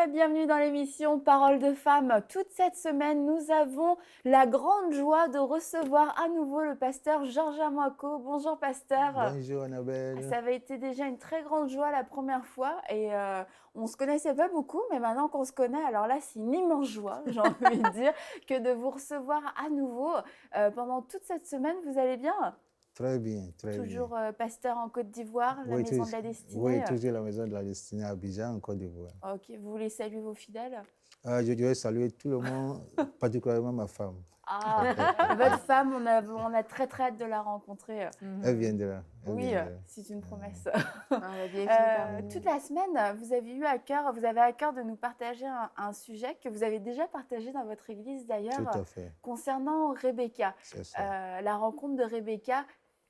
et bienvenue dans l'émission Paroles de femmes. Toute cette semaine, nous avons la grande joie de recevoir à nouveau le pasteur Georges Amoako. Bonjour pasteur. Bonjour Annabelle. Ça avait été déjà une très grande joie la première fois et on ne se connaissait pas beaucoup, mais maintenant qu'on se connaît, alors là c'est une immense joie, j'ai envie de dire, que de vous recevoir à nouveau pendant toute cette semaine. Vous allez bien? Très bien, très Toujours bien. pasteur en Côte d'Ivoire, la Oui, maison de la destinée. oui, toujours la maison de la destinée à Abidjan, en Côte d'Ivoire. Ok, vous voulez saluer vos fidèles? Je voudrais saluer tout le monde, particulièrement ma femme. Ah, votre femme, on a très très hâte de la rencontrer. Elle viendra. Elle Oui, viendra. c'est une promesse. Toute la semaine, vous avez eu à cœur, vous avez à cœur de nous partager un sujet que vous avez déjà partagé dans votre église Tout d'ailleurs, à fait. concernant Rebecca. C'est ça. La rencontre de Rebecca,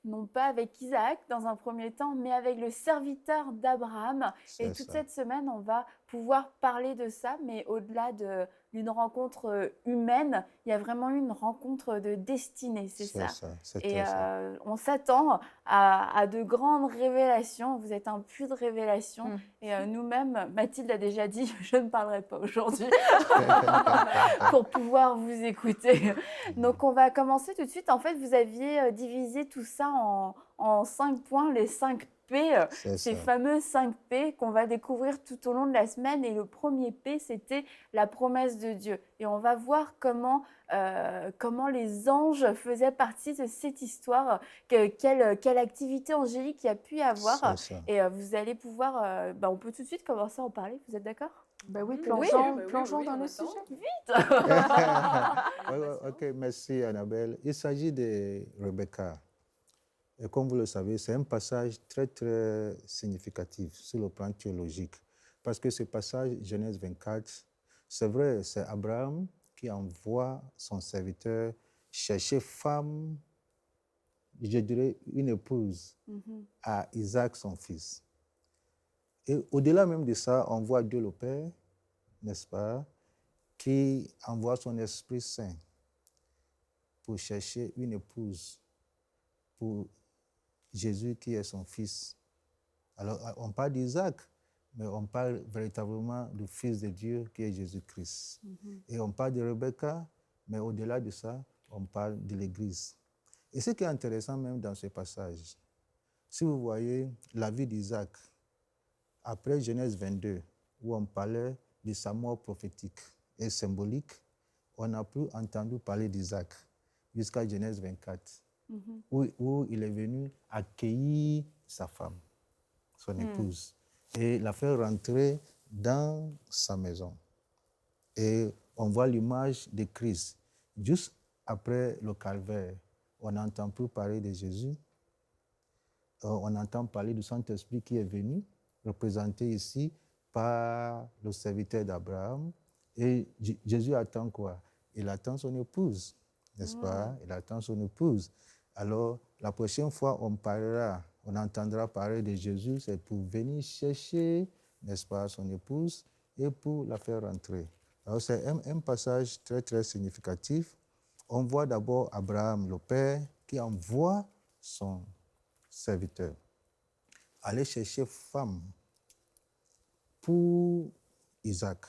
non pas avec Isaac dans un premier temps, mais avec le serviteur d'Abraham. Et C'est toute ça. cette semaine, on va pouvoir parler de ça, mais au-delà d'une rencontre humaine, il y a vraiment une rencontre de destinée, c'est ça. C'est Et très ça. on s'attend à de grandes révélations. Vous êtes un puits de révélations. Et nous-mêmes, Mathilde a déjà dit, je ne parlerai pas aujourd'hui pour pouvoir vous écouter. Donc, on va commencer tout de suite. En fait, vous aviez divisé tout ça en 5 points, les 5 P, C'est ces ça. fameux 5 P qu'on va découvrir tout au long de la semaine. Et le premier P, c'était la promesse de Dieu. Et on va voir comment les anges faisaient partie de cette histoire, quelle activité angélique il y a pu y avoir. C'est ça. Et vous allez pouvoir, on peut tout de suite commencer à en parler. Vous êtes d'accord? Ben oui, Oui. plongeons dans le sujet. Ok, merci Annabelle. Il s'agit de Rebecca. Et comme vous le savez, c'est un passage très, très significatif sur le plan théologique. Parce que ce passage, Genèse 24, c'est vrai, c'est Abraham qui envoie son serviteur chercher femme, je dirais une épouse, à Isaac, son fils. Et au-delà même de ça, on voit Dieu le Père, n'est-ce pas, qui envoie son Esprit Saint pour chercher une épouse pour Jésus qui est son fils. Alors, on parle d'Isaac, mais on parle véritablement du Fils de Dieu qui est Jésus-Christ. Et on parle de Rebecca, mais au-delà de ça, on parle de l'Église. Et ce qui est intéressant même dans ce passage, si vous voyez la vie d'Isaac, après Genèse 22, où on parlait de sa mort prophétique et symbolique, on n'a plus entendu parler d'Isaac jusqu'à Genèse 24. Où il est venu accueillir sa femme, son épouse, et la faire rentrer dans sa maison. Et on voit l'image de Christ. Juste après le calvaire, on n'entend plus parler de Jésus. On entend parler du Saint-Esprit qui est venu, représenté ici par le serviteur d'Abraham. Et Jésus attend quoi? Il attend son épouse, n'est-ce pas? Il attend son épouse. Alors, la prochaine fois, on entendra parler de Jésus, c'est pour venir chercher, n'est-ce pas, son épouse et pour la faire rentrer. Alors, c'est un passage très, très significatif. On voit d'abord Abraham, le père, qui envoie son serviteur aller chercher femme pour Isaac.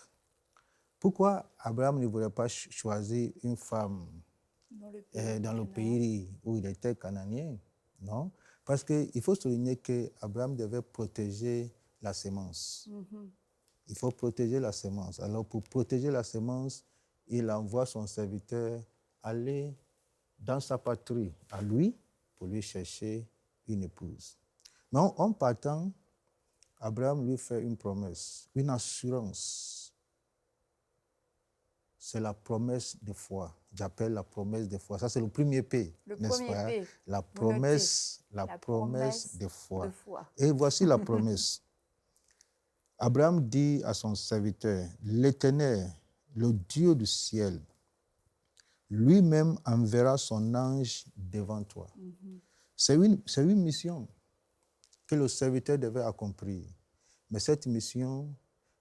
Pourquoi Abraham ne voulait pas choisir une femme dans le pays où il était cananien? Non, parce qu'il faut souligner qu'Abraham devait protéger la sémence. Il faut protéger la sémence. Alors, pour protéger la sémence, il envoie son serviteur aller dans sa patrie, à lui, pour lui chercher une épouse. Mais en partant, Abraham lui fait une promesse, une assurance. C'est la promesse de foi. J'appelle la promesse de foi. Ça, c'est le premier P, n'est-ce pas? P. La promesse de foi. Et voici la promesse. Abraham dit à son serviteur, l'Éternel, le Dieu du ciel, lui-même enverra son ange devant toi. C'est une mission que le serviteur devait accomplir. Mais cette mission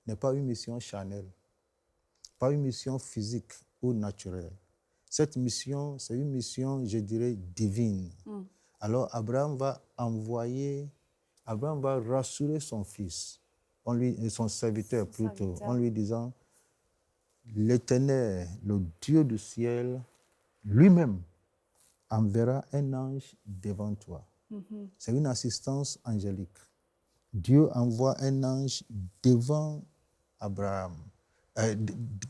n'est pas une mission charnelle, pas une mission physique ou naturelle. Cette mission, c'est une mission, je dirais, divine. Alors Abraham va rassurer son fils son serviteur plutôt, en lui disant, l'Éternel, le Dieu du ciel, lui-même enverra un ange devant toi. C'est une assistance angélique. Dieu envoie un ange devant Abraham.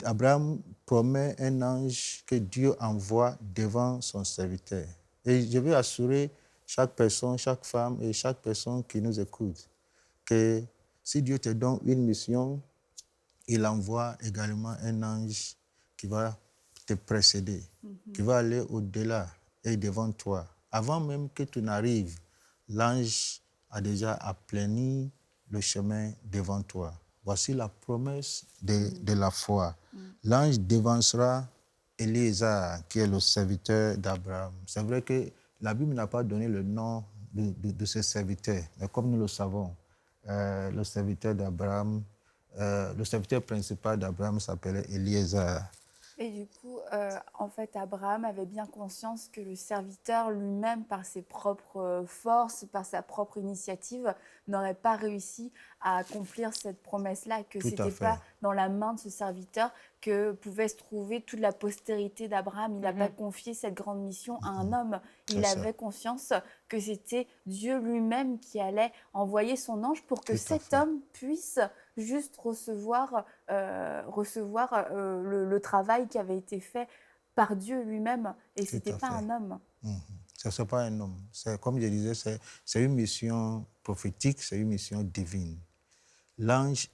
Abraham promet un ange que Dieu envoie devant son serviteur. Et je veux assurer chaque personne, chaque femme et chaque personne qui nous écoute que si Dieu te donne une mission, il envoie également un ange qui va te précéder, qui va aller au-delà et devant toi. Avant même que tu n'arrives, l'ange a déjà aplani le chemin devant toi. Voici la promesse de la foi. L'ange devancera Éléazar, qui est le serviteur d'Abraham. C'est vrai que la Bible n'a pas donné le nom de ce serviteur, mais comme nous le savons, le serviteur d'Abraham, le serviteur principal d'Abraham s'appelait Éléazar. Et du coup, en fait, Abraham avait bien conscience que le serviteur lui-même, par ses propres forces, par sa propre initiative, n'aurait pas réussi à accomplir cette promesse-là, que ce n'était pas dans la main de ce serviteur que pouvait se trouver toute la postérité d'Abraham. Il n'a pas confié cette grande mission à un homme. Il avait conscience que c'était Dieu lui-même qui allait envoyer son ange pour que cet homme puisse juste recevoir le travail qui avait été fait par Dieu lui-même. Et ce n'était pas un homme. Ce n'est pas un homme. Comme je disais, c'est une mission prophétique, c'est une mission divine. L'ange,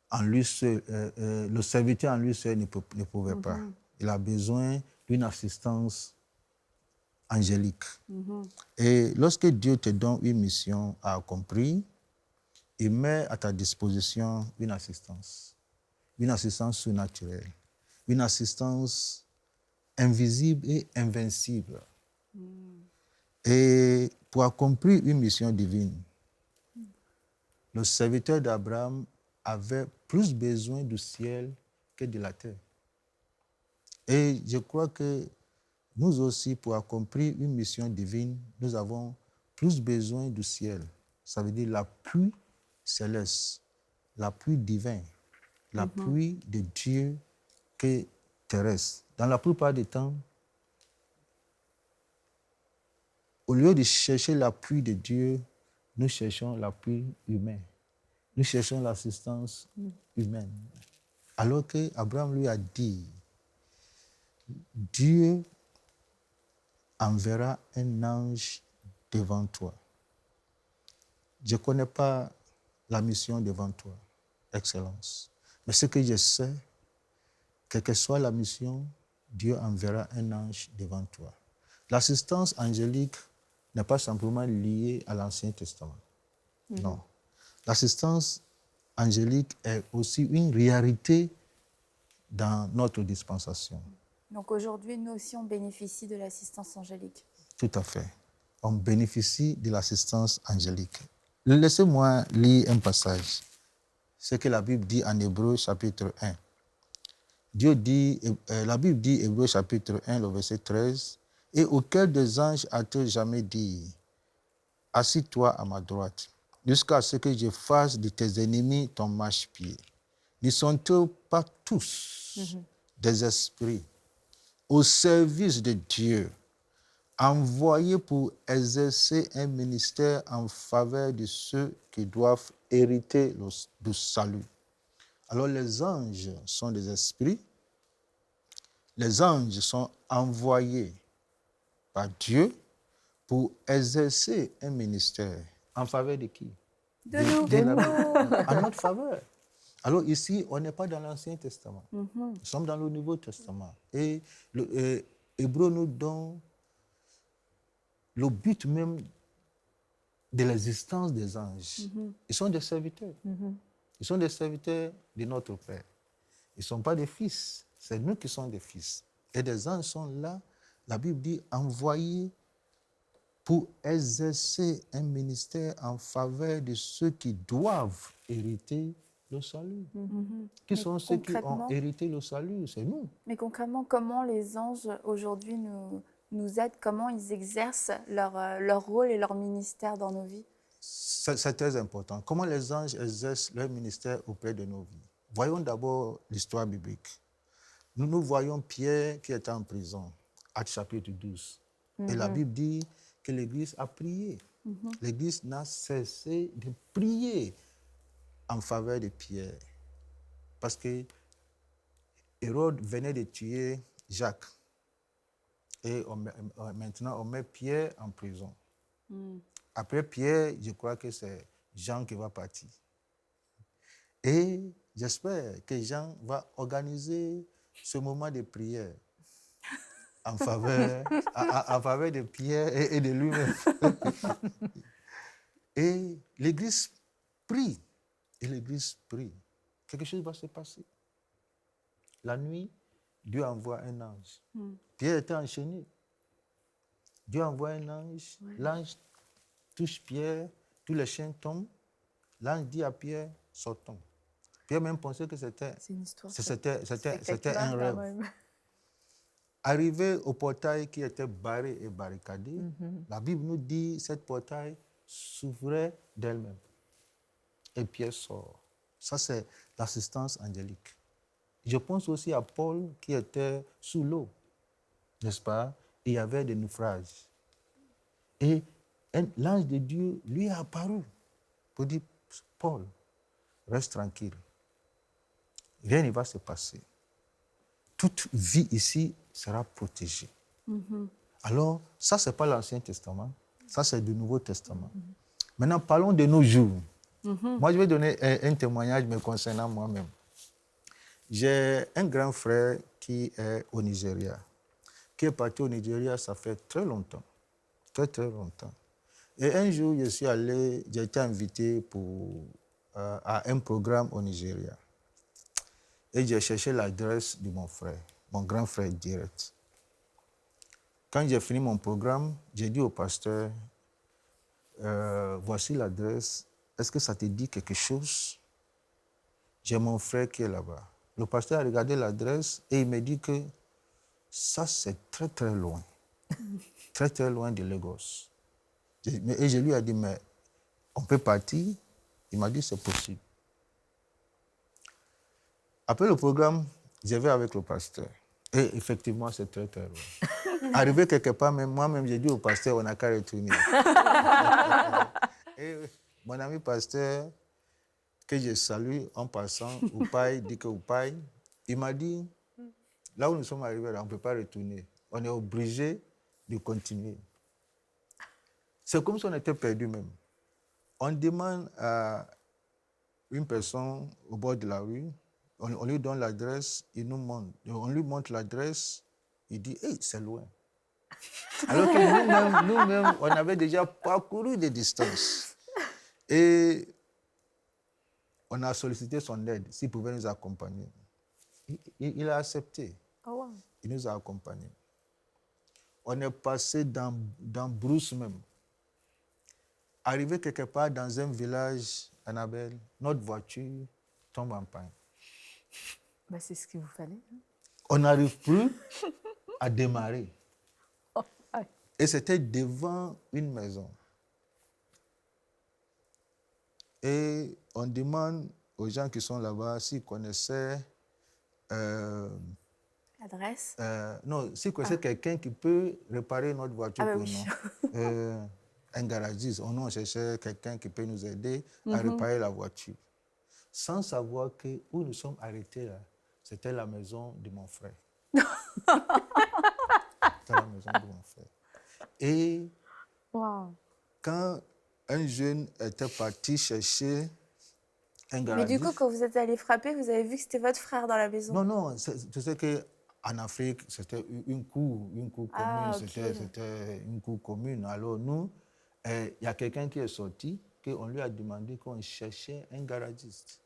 en lui seul, le serviteur en lui seul ne pouvait pas. Il a besoin d'une assistance angélique. Et lorsque Dieu te donne une mission à accomplir, il met à ta disposition une assistance surnaturelle, une assistance invisible et invincible. Et pour accomplir une mission divine, le serviteur d'Abraham avait plus besoin du ciel que de la terre. Et je crois que nous aussi, pour accomplir une mission divine, nous avons plus besoin du ciel. Ça veut dire l'appui céleste, l'appui divin, l'appui de Dieu que terrestre. Dans la plupart des temps, au lieu de chercher l'appui de Dieu, nous cherchons l'appui humain. Nous cherchons l'assistance humaine. Alors qu'Abraham lui a dit, Dieu enverra un ange devant toi. Je ne connais pas la mission devant toi, Excellence. Mais ce que je sais, quelle que soit la mission, Dieu enverra un ange devant toi. L'assistance angélique n'est pas simplement liée à l'Ancien Testament. Non. L'assistance angélique est aussi une réalité dans notre dispensation. Donc aujourd'hui, nous aussi, on bénéficie de l'assistance angélique. Tout à fait. On bénéficie de l'assistance angélique. Laissez-moi lire un passage. Ce que la Bible dit en Hébreux chapitre 1. La Bible dit, Hébreux chapitre 1, le verset 13, « Et auquel des anges a-t-il jamais dit, assis-toi à ma droite, jusqu'à ce que je fasse de tes ennemis ton marchepied. Ne sont-ils pas tous des esprits au service de Dieu, envoyés pour exercer un ministère en faveur de ceux qui doivent hériter du salut. » Alors les anges sont des esprits. Les anges sont envoyés par Dieu pour exercer un ministère en faveur de qui? De nous. En notre faveur. Alors ici, on n'est pas dans l'Ancien Testament. Nous sommes dans le Nouveau Testament. Et Hébreu nous donne le but même de l'existence des anges. Ils sont des serviteurs. Ils sont des serviteurs de notre Père. Ils ne sont pas des fils. C'est nous qui sommes des fils. Et des anges sont là, la Bible dit, envoyés pour exercer un ministère en faveur de ceux qui doivent hériter le salut. Qui sont ceux qui ont hérité le salut? C'est nous. Mais concrètement, comment les anges aujourd'hui nous aident? Comment ils exercent leur rôle et leur ministère dans nos vies? c'est très important. Comment les anges exercent leur ministère auprès de nos vies? Voyons d'abord l'histoire biblique. Nous voyons Pierre qui était en prison, Actes chapitre 12. Et la Bible dit que l'Église a prié. L'Église n'a cessé de prier en faveur de Pierre. Parce que Hérode venait de tuer Jacques. Et maintenant, on met Pierre en prison. Après Pierre, je crois que c'est Jean qui va partir. Et j'espère que Jean va organiser ce moment de prière en faveur de Pierre et de lui-même. Et l'Église prie. Et l'Église prie. Quelque chose va se passer. La nuit, Dieu envoie un ange. Pierre était enchaîné. Dieu envoie un ange. Ouais. L'ange touche Pierre. Tous les chaînes tombent. L'ange dit à Pierre, sortons. Pierre même pensait que c'était un rêve. Arrivé au portail qui était barré et barricadé, la Bible nous dit que ce portail s'ouvrait d'elle-même. Et Pierre sort. Ça, c'est l'assistance angélique. Je pense aussi à Paul qui était sous l'eau, n'est-ce pas? Il y avait des naufrages. Et l'ange de Dieu lui est apparu pour dire, Paul, reste tranquille. Rien ne va se passer. Toute vie ici sera protégée. Alors, ça, ce n'est pas l'Ancien Testament. Ça, c'est du Nouveau Testament. Maintenant, parlons de nos jours. Moi, je vais donner un témoignage me concernant moi-même. J'ai un grand frère qui est au Nigeria, qui est parti au Nigeria, ça fait très longtemps. Très, très longtemps. Et un jour, j'ai été invité à un programme au Nigeria. Et j'ai cherché l'adresse de mon frère, mon grand frère direct. Quand j'ai fini mon programme, j'ai dit au pasteur, voici l'adresse, est-ce que ça te dit quelque chose? J'ai mon frère qui est là-bas. Le pasteur a regardé l'adresse et il me dit que ça, c'est très, très loin. Très, très loin de Lagos. Et je lui ai dit, mais on peut partir? Il m'a dit, c'est possible. Après le programme, je vais avec le pasteur. Et effectivement, c'est très, très loin. Arrivé quelque part, même moi-même, j'ai dit au pasteur, on n'a qu'à retourner. Et mon ami pasteur, que je salue en passant, Oupaï, dit que Oupaï, il m'a dit, là où nous sommes arrivés, là, on ne peut pas retourner. On est obligé de continuer. C'est comme si on était perdu même. On demande à une personne au bord de la rue, on lui donne l'adresse, il nous montre. On lui montre l'adresse, il dit, hey, c'est loin. Alors que nous-mêmes, on avait déjà parcouru des distances. Et on a sollicité son aide, s'il pouvait nous accompagner. Il a accepté. Oh wow. Il nous a accompagnés. On est passé dans Brousse même. Arrivé quelque part dans un village, Annabelle, notre voiture tombe en panne. Bah, c'est ce qu'il vous fallait. Hein? On n'arrive plus à démarrer. Oh, ouais. Et c'était devant une maison. Et on demande aux gens qui sont là-bas s'ils connaissaient... l'adresse? Non, s'ils connaissaient quelqu'un qui peut réparer notre voiture pour nous. Un garagiste. On cherchait quelqu'un qui peut nous aider à réparer la voiture. Sans savoir que où nous sommes arrêtés là, c'était la maison de mon frère. C'était la maison de mon frère. Et quand un jeune était parti chercher un garagiste... Mais du coup, quand vous êtes allé frapper, vous avez vu que c'était votre frère dans la maison? Non, tu sais qu'en Afrique, c'était une cour commune, okay. C'était une cour commune. Alors nous, il y a quelqu'un qui est sorti, qu'on lui a demandé qu'on cherchait un garagiste.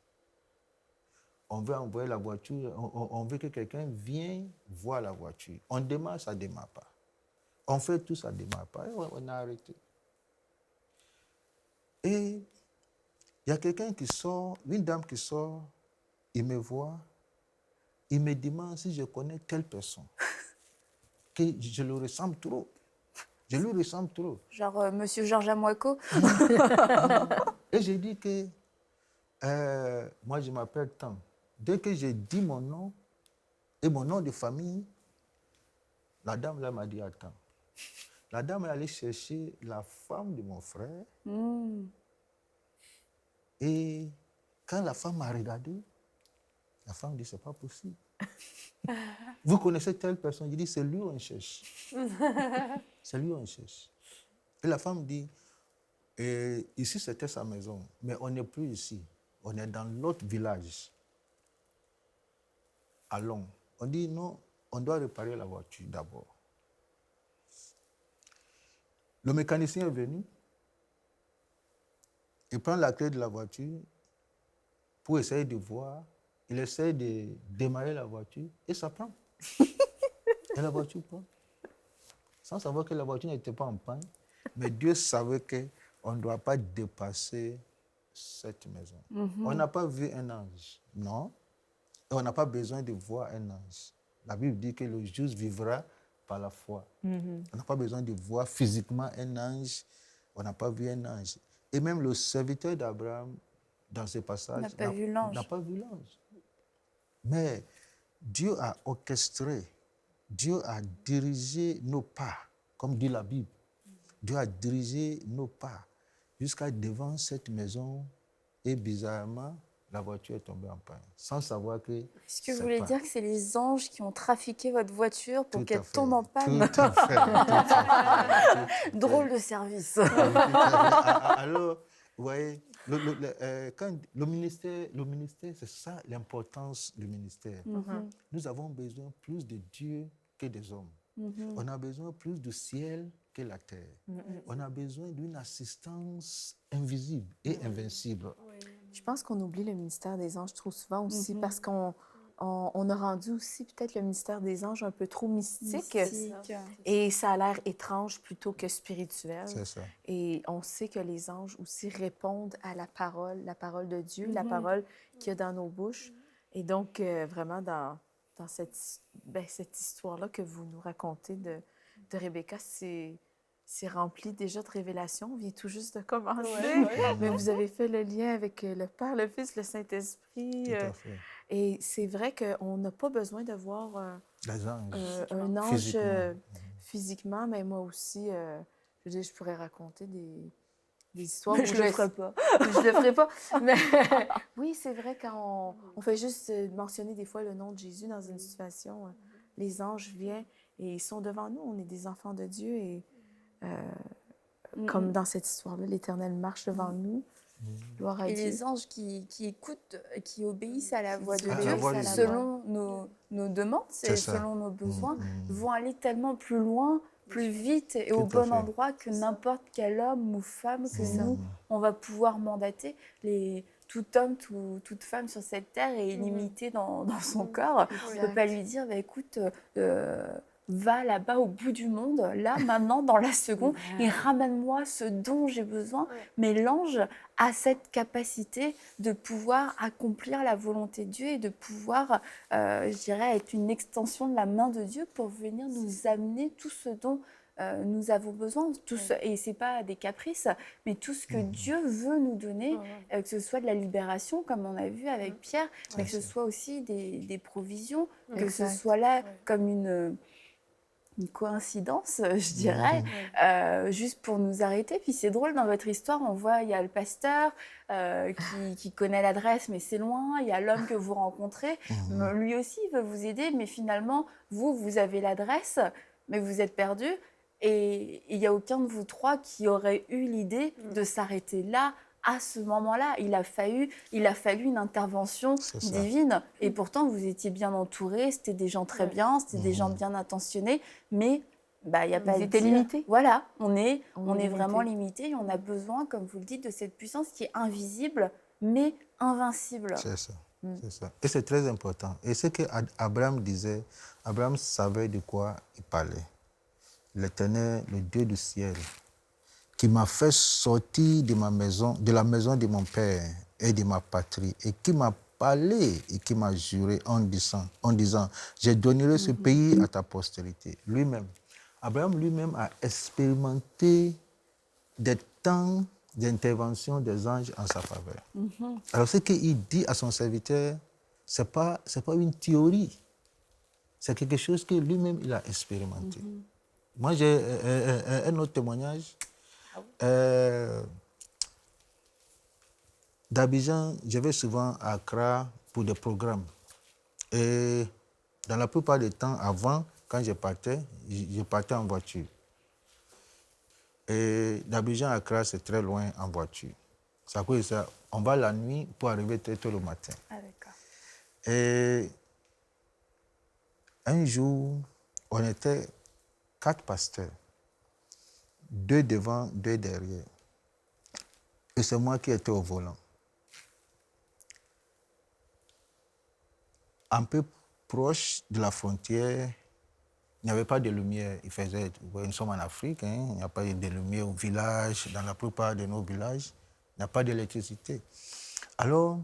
On veut envoyer la voiture, on veut que quelqu'un vienne voir la voiture. On démarre, ça ne démarre pas. On fait tout, ça ne démarre pas. Et on a arrêté. Et il y a quelqu'un qui sort, une dame qui sort, il me voit, il me demande si je connais telle personne, que je le ressemble trop. Je lui ressemble trop. Genre Monsieur Georges Amouako. Et j'ai dit que moi, je m'appelle tant. Dès que j'ai dit mon nom et mon nom de famille, la dame là m'a dit attends. La dame est allée chercher la femme de mon frère. Et quand la femme m'a regardé, la femme dit c'est pas possible. Vous connaissez telle personne? Je dis c'est lui on cherche. C'est lui on cherche. Et la femme dit ici c'était sa maison, mais on n'est plus ici. On est dans l'autre village. Allons. On dit non, on doit réparer la voiture d'abord. Le mécanicien est venu. Il prend la clé de la voiture pour essayer de voir. Il essaie de démarrer la voiture et ça prend. Et la voiture prend. Sans savoir que la voiture n'était pas en panne. Mais Dieu savait qu'on ne doit pas dépasser cette maison. On n'a pas vu un ange, non. Et on n'a pas besoin de voir un ange. La Bible dit que le juste vivra par la foi. On n'a pas besoin de voir physiquement un ange. On n'a pas vu un ange. Et même le serviteur d'Abraham, dans ce passage, n'a pas vu l'ange. Mais Dieu a orchestré, Dieu a dirigé nos pas, comme dit la Bible. Dieu a dirigé nos pas jusqu'à devant cette maison et bizarrement, la voiture est tombée en panne, sans savoir que... Est-ce que vous voulez dire que c'est les anges qui ont trafiqué votre voiture pour qu'elle tombe en panne? Tout à fait. Drôle de service. Alors, vous voyez, le ministère, c'est ça l'importance du ministère. Nous avons besoin plus de Dieu que des hommes. On a besoin plus du ciel que la terre. On a besoin d'une assistance invisible et invincible. Je pense qu'on oublie le ministère des anges trop souvent aussi parce qu'on a rendu aussi peut-être le ministère des anges un peu trop mystique. Et ça a l'air étrange plutôt que spirituel. C'est ça. Et on sait que les anges aussi répondent à la parole de Dieu, la parole qu'il y a dans nos bouches. Et donc, vraiment, dans cette histoire-là que vous nous racontez de Rebecca, c'est rempli déjà de révélations. On vient tout juste de commencer. Mais vous avez fait le lien avec le Père, le Fils, le Saint-Esprit. Tout à fait. Et c'est vrai qu'on n'a pas besoin de voir un ange physiquement, mais moi aussi, je veux dire, je pourrais raconter des histoires. Mais je ne le ferai pas. Je ne le ferai pas. Mais oui, c'est vrai, quand on fait juste mentionner des fois le nom de Jésus dans une situation, les anges viennent et ils sont devant nous. On est des enfants de Dieu et comme dans cette histoire-là, l'Éternel marche devant nous. Gloire à Dieu. Et les anges qui écoutent, qui obéissent à la voix de Dieu, selon nos demandes, selon nos besoins, vont aller tellement plus loin, plus vite et au bon endroit que n'importe quel homme ou femme que nous, on va pouvoir mandater. Tout homme, toute femme sur cette terre est illimité dans son corps. On ne peut pas lui dire, écoute, va là-bas au bout du monde, là, maintenant, dans la seconde, et ramène-moi ce dont j'ai besoin. Mais l'ange a cette capacité de pouvoir accomplir la volonté de Dieu et de pouvoir, je dirais, être une extension de la main de Dieu pour venir nous amener tout ce dont nous avons besoin. Et ce n'est pas des caprices, mais tout ce que Dieu veut nous donner, que ce soit de la libération, comme on a vu avec Pierre, mais que ce soit aussi des provisions, que ce soit là comme une coïncidence, je dirais, juste pour nous arrêter. Puis c'est drôle, dans votre histoire, on voit, il y a le pasteur qui connaît l'adresse, mais c'est loin. Il y a l'homme que vous rencontrez. Lui aussi, il veut vous aider, mais finalement, vous avez l'adresse, mais vous êtes perdu. Et il n'y a aucun de vous trois qui aurait eu l'idée de s'arrêter là, à ce moment-là. Il a fallu une intervention divine. Et pourtant, vous étiez bien entourés, c'était des gens très bien, c'était des gens bien intentionnés, mais il n'y a pas de limité. Voilà, on est vraiment limité et on a besoin, comme vous le dites, de cette puissance qui est invisible, mais invincible. C'est ça. C'est ça. Et c'est très important. Et ce qu'Abraham disait, Abraham savait de quoi il parlait. L'Éternel, le Dieu du ciel, qui m'a fait sortir de la maison de mon père et de ma patrie, et qui m'a parlé et qui m'a juré en disant, je donnerai ce pays à ta postérité. Lui-même Abraham lui-même a expérimenté des temps d'intervention des anges en sa faveur. Alors, ce qu'il dit à son serviteur, ce n'est pas une théorie. C'est quelque chose que lui-même, il a expérimenté. Moi, j'ai un autre témoignage. D'Abidjan, je vais souvent à Accra pour des programmes. Et dans la plupart des temps, avant, quand je partais en voiture. Et d'Abidjan à Accra, c'est très loin en voiture. C'est à cause de ça. On va la nuit pour arriver très tôt le matin. Ah, d'accord. Et un jour, on était 4 pasteurs. 2 devant, 2 derrière. Et c'est moi qui étais au volant. Un peu proche de la frontière, il n'y avait pas de lumière. Nous sommes en Afrique, hein, il n'y a pas de lumière au village. Dans la plupart de nos villages, il n'y a pas d'électricité. Alors,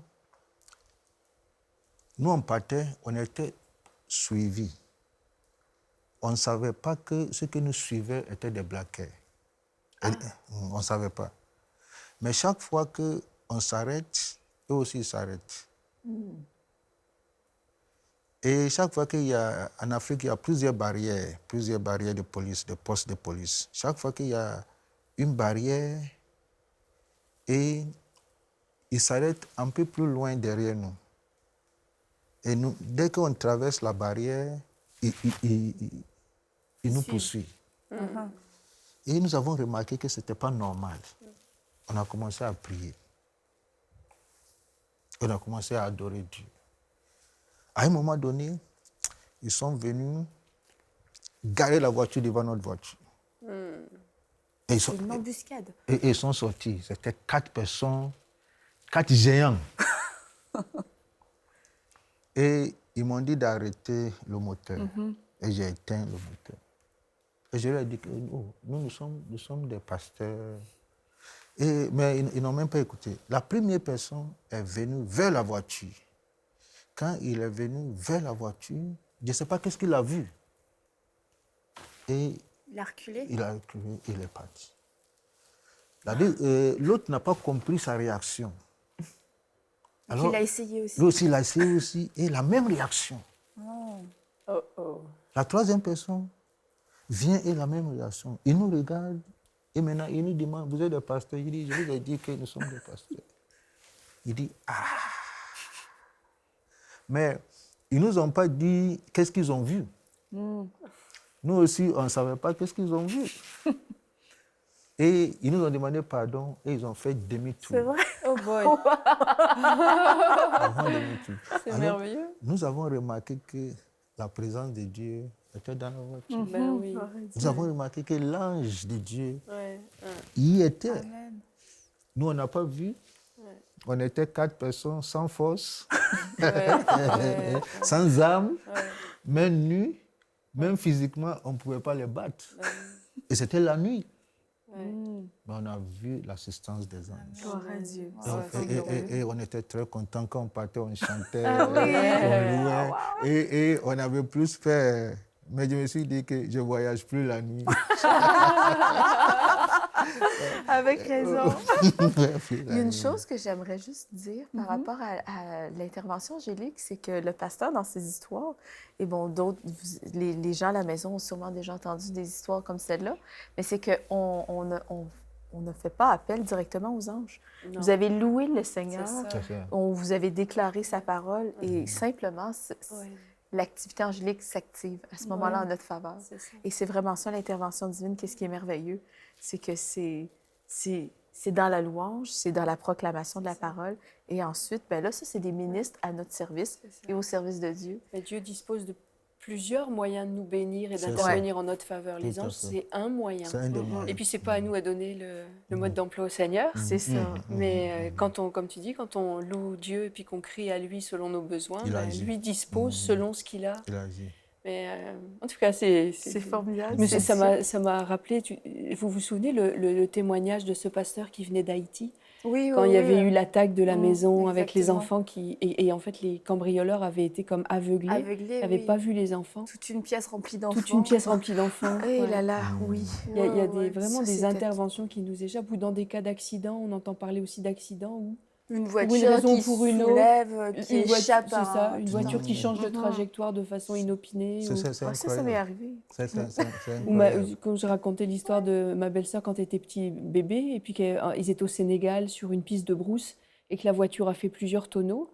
nous, on partait, on était suivis. On ne savait pas que ceux qui nous suivaient étaient des blackers. On ne savait pas. Mais chaque fois qu'on s'arrête, eux aussi s'arrêtent. Et chaque fois en Afrique, il y a plusieurs barrières de police, des postes de police. Chaque fois qu'il y a une barrière, et ils s'arrêtent un peu plus loin derrière nous. Et nous, dès qu'on traverse la barrière, ils nous poursuivent. Et nous avons remarqué que ce n'était pas normal. On a commencé à prier. On a commencé à adorer Dieu. À un moment donné, ils sont venus garer la voiture devant notre voiture. Et ils sont, C'est une embuscade. et ils sont sortis. C'était 4 personnes, 4 géants. Et ils m'ont dit d'arrêter le moteur. Et j'ai éteint le moteur. Et je leur ai dit que nous sommes des pasteurs. Mais ils n'ont même pas écouté. La première personne est venue vers la voiture. Quand il est venu vers la voiture, je ne sais pas qu'est-ce qu'il a vu. Et Il a reculé. il a reculé, il est parti. L'autre n'a pas compris sa réaction. Alors, il a essayé aussi. Lui aussi, il a essayé aussi. Et la même réaction. La troisième personne vient et la même réaction. Il nous regarde et maintenant il nous demande, vous êtes des pasteurs? Il dit, je vous ai dit que nous sommes des pasteurs. Il dit, ah. Mais ils ne nous ont pas dit qu'est-ce qu'ils ont vu. Nous aussi, on ne savait pas qu'est-ce qu'ils ont vu. Et ils nous ont demandé pardon et ils ont fait demi-tour. C'est vrai? Oh boy! C'est merveilleux. Nous avons remarqué que la présence de Dieu était dans la voiture. Ben oui. Nous avons remarqué que l'ange de Dieu y était. Amen. Nous, on n'a pas vu. On était 4 personnes sans force, sans âme, même nus, même physiquement, on ne pouvait pas les battre. Et c'était la nuit. Mais on a vu l'assistance des anges. Gloire à Dieu. Et on était très contents quand on partait, on chantait, on louait. Et on avait plus peur. Mais je me suis dit que je ne voyage plus la nuit. Avec raison. Il y a une chose que j'aimerais juste dire par rapport à l'intervention angélique, c'est que le pasteur, dans ses histoires, et bon, d'autres, les gens à la maison ont sûrement déjà entendu des histoires comme celle-là, mais c'est qu'on ne fait pas appel directement aux anges. Non. Vous avez loué le Seigneur, vous avez déclaré sa parole, et simplement, l'activité angélique s'active à ce moment-là en notre faveur. Et c'est vraiment ça, l'intervention divine. Qu'est-ce qui est merveilleux? C'est que c'est dans la louange, c'est dans la proclamation de la parole. Et ensuite, ben là, ça, c'est des ministres à notre service et au service de Dieu. Mais Dieu dispose de plusieurs moyens de nous bénir et d'intervenir en notre faveur. Les anges, c'est un moyen. Et puis, c'est pas à nous à donner le mode d'emploi au Seigneur. C'est ça. Mais comme tu dis, quand on loue Dieu et puis qu'on crie à lui selon nos besoins, lui dispose selon ce qu'il a. Il agit. Mais en tout cas, c'est formidable. Mais ça m'a rappelé, vous vous souvenez, le témoignage de ce pasteur qui venait d'Haïti quand il y avait eu l'attaque de la maison avec les exactement. enfants et en fait, les cambrioleurs avaient été comme aveuglés. Ils n'avaient pas vu les enfants. Toute une pièce remplie d'enfants. Toute une pièce remplie d'enfants. Eh là là, oui. Il y a vraiment Ça, des c'est interventions qui nous échappent. Ou dans des cas d'accident, on entend parler aussi d'accidents où une pour voiture une raison qui ou pour une autre, soulève, qui échappe c'est ça, une voiture qui change de trajectoire de façon inopinée. Ça m'est arrivé. Quand j'ai raconté l'histoire de ma belle-sœur quand elle était petit bébé, et puis qu'ils étaient au Sénégal sur une piste de brousse, et que la voiture a fait plusieurs tonneaux,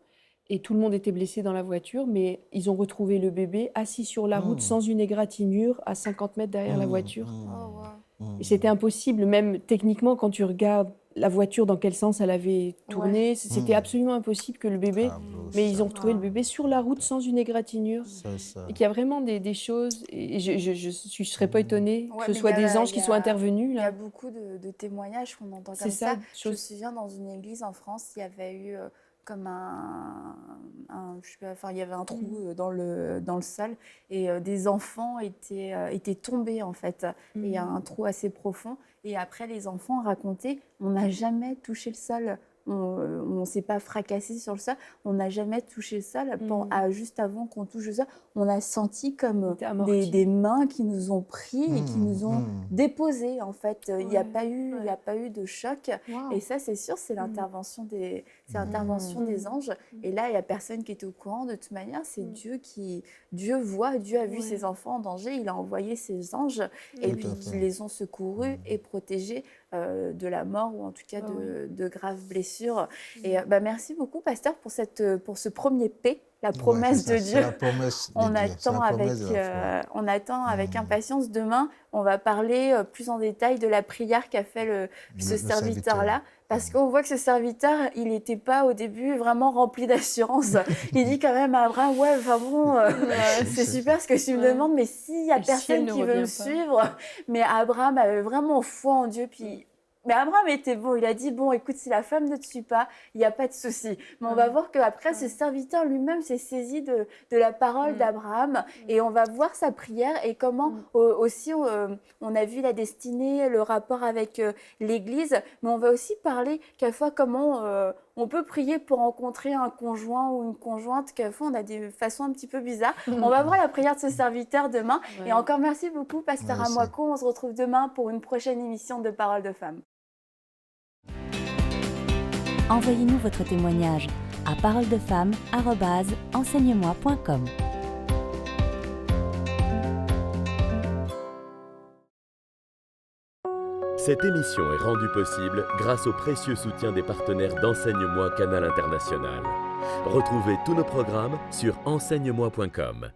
et tout le monde était blessé dans la voiture, mais ils ont retrouvé le bébé assis sur la route sans une égratignure à 50 mètres derrière la voiture. Et c'était impossible, même techniquement, quand tu regardes la voiture, dans quel sens elle avait tourné, c'était absolument impossible que le bébé... Mais ils ont retrouvé le bébé sur la route sans une égratignure. Et qu'il y a vraiment des choses... Et je ne serais pas étonnée que ce soit des anges qui soient intervenus. Il y a beaucoup de témoignages qu'on entend comme ça. Je me souviens, dans une église en France, il y avait eu... comme il y avait un trou dans le sol et des enfants étaient tombés en fait. Et il y a un trou assez profond et après les enfants racontaient on n'a jamais touché le sol, on ne s'est pas fracassé sur le sol, on n'a jamais touché le sol. Juste avant qu'on touche le sol, on a senti comme des mains qui nous ont pris et qui nous ont déposés en fait. Il n'y a pas eu de choc. Et ça c'est sûr, c'est l'intervention des anges. Et là il n'y a personne qui est au courant de toute manière. C'est Dieu a vu ses enfants en danger, il a envoyé ses anges et puis ils les ont secourus et protégés de la mort ou en tout cas de graves blessures. Et merci beaucoup pasteur pour ce premier P, la promesse de Dieu. On attend avec impatience. Demain, on va parler plus en détail de la prière qu'a fait ce serviteur-là. Parce qu'on voit que ce serviteur, il n'était pas au début vraiment rempli d'assurance. Il dit quand même à Abraham, c'est super ce que tu me demandes, mais s'il n'y a personne qui veut me suivre. Mais Abraham avait vraiment foi en Dieu. Mais Abraham était bon, il a dit, écoute, si la femme ne te suit pas, il n'y a pas de souci. Mais on va voir qu'après, ce serviteur lui-même s'est saisi de la parole d'Abraham et on va voir sa prière et comment aussi on a vu la destinée, le rapport avec l'Église, mais on va aussi parler quelquefois comment on peut prier pour rencontrer un conjoint ou une conjointe, quelquefois on a des façons un petit peu bizarres. On va voir la prière de ce serviteur demain. Et encore merci beaucoup, pasteur Amouako. On se retrouve demain pour une prochaine émission de Paroles de Femmes. Envoyez-nous votre témoignage à paroledefemmes@enseigne-moi.com. Cette émission est rendue possible grâce au précieux soutien des partenaires d'Enseigne-moi Canal International. Retrouvez tous nos programmes sur enseigne-moi.com.